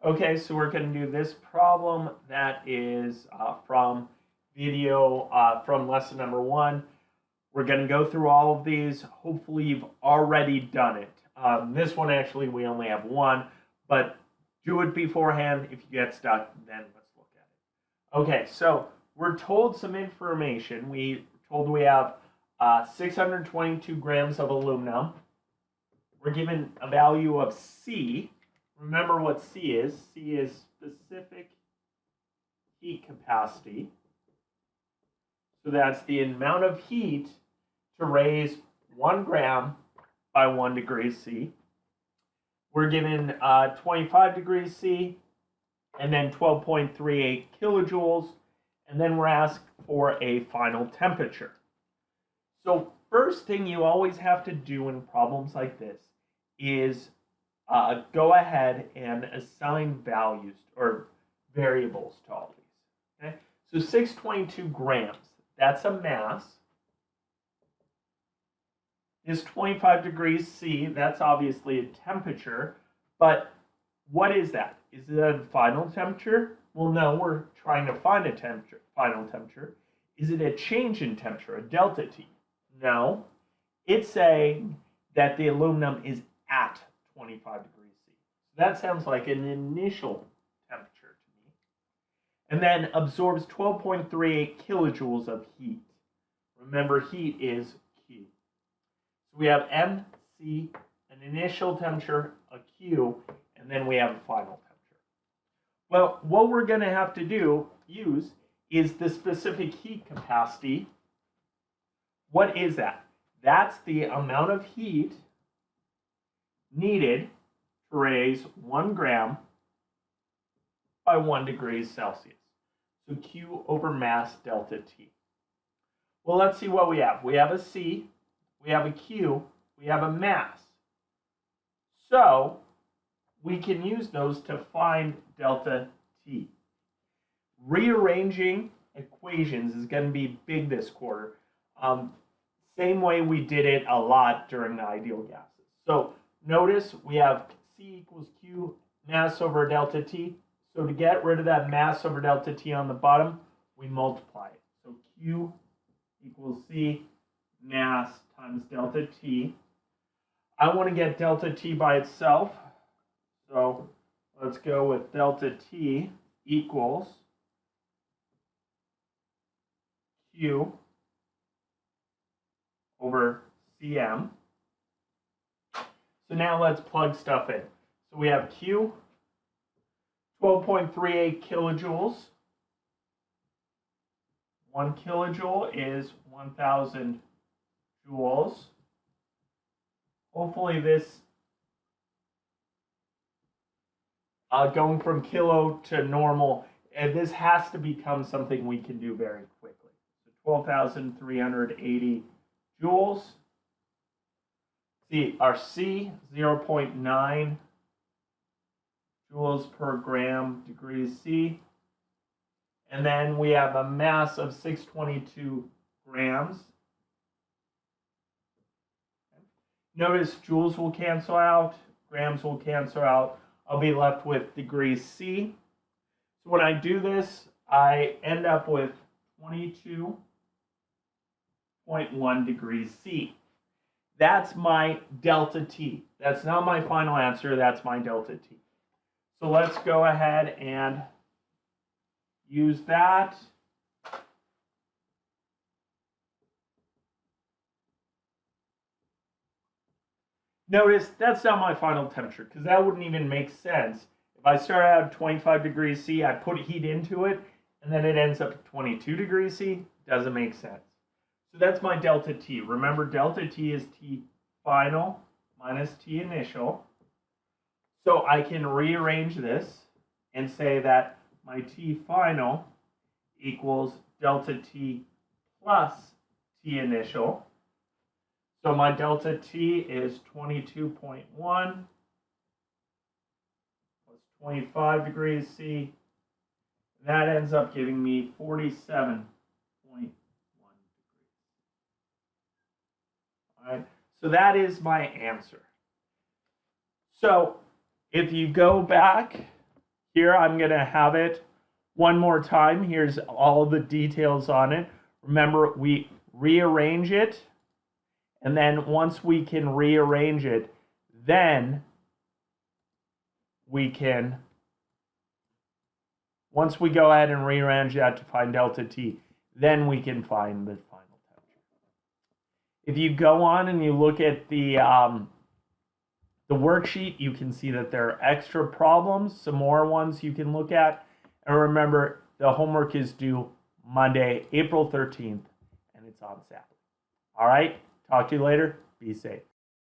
Okay, so we're going to do this problem that is from video from lesson number 1. We're going to go through all of these. Hopefully you've already done it. This one actually we only have one, but do it beforehand. If you get stuck, then let's look at it. Okay, so we're told some information. We have 622 grams of aluminum. We're given a value of C. Remember what C is. C is specific heat capacity. So that's the amount of heat to raise 1 gram by 1 degree C. We're given 25 degrees C and then 12.38 kilojoules. And then we're asked for a final temperature. So first thing you always have to do in problems like this is go ahead and assign values or variables to all these. Okay? So 622 grams, that's a mass. Is 25 degrees C, that's obviously a temperature, but what is that? Is it a final temperature? Well, no, we're trying to find a final temperature. Is it a change in temperature, a delta T? No, it's saying that the aluminum is at 25 degrees C. So that sounds like an initial temperature to me. And then absorbs 12.38 kilojoules of heat. Remember, heat is Q. So we have MC, an initial temperature, a Q, and then we have a final temperature. Well, what we're going to have to use is the specific heat capacity. What is that? That's the amount of heat needed to raise 1 gram by 1 degree Celsius. So Q over mass delta T. Well, let's see what we have. We have a C, we have a Q, we have a mass. So we can use those to find delta T. Rearranging equations is going to be big this quarter. Same way we did it a lot during the ideal gases. So notice we have C equals Q mass over delta T. So to get rid of that mass over delta T on the bottom, we multiply it. So Q equals C mass times delta T. I want to get delta T by itself. So let's go with delta T equals Q over Cm. So now let's plug stuff in. So we have Q, 12.38 kilojoules. 1 kilojoule is 1,000 joules. Hopefully this, going from kilo to normal, and this has to become something we can do very quickly. So 12,380 joules. See, our C, 0.9 joules per gram degrees C. And then we have a mass of 622 grams. Notice joules will cancel out, grams will cancel out. I'll be left with degrees C. So when I do this, I end up with 22.1 degrees C. That's my delta T. That's not my final answer, that's my delta T. So let's go ahead and use that. Notice that's not my final temperature because that wouldn't even make sense. If I start out at 25 degrees C, I put heat into it, and then it ends up at 22 degrees C. Doesn't make sense. So that's my delta T. Remember, delta T is T final minus T initial. So I can rearrange this and say that my T final equals delta T plus T initial. So my delta T is 22.1 plus 25 degrees C. That ends up giving me 47.1 degrees. All right, so that is my answer. So if you go back Here I'm going to have it one more time. Here's all the details on it. Remember, we rearrange it, and then once we can rearrange it, then we can, once we go ahead and rearrange that to find delta T, then we can find the final temperature. If you go on and you look at the worksheet, you can see that there are extra problems, some more ones you can look at. And remember, the homework is due Monday, April 13th, and it's on Saturday. All right, talk to you later. Be safe.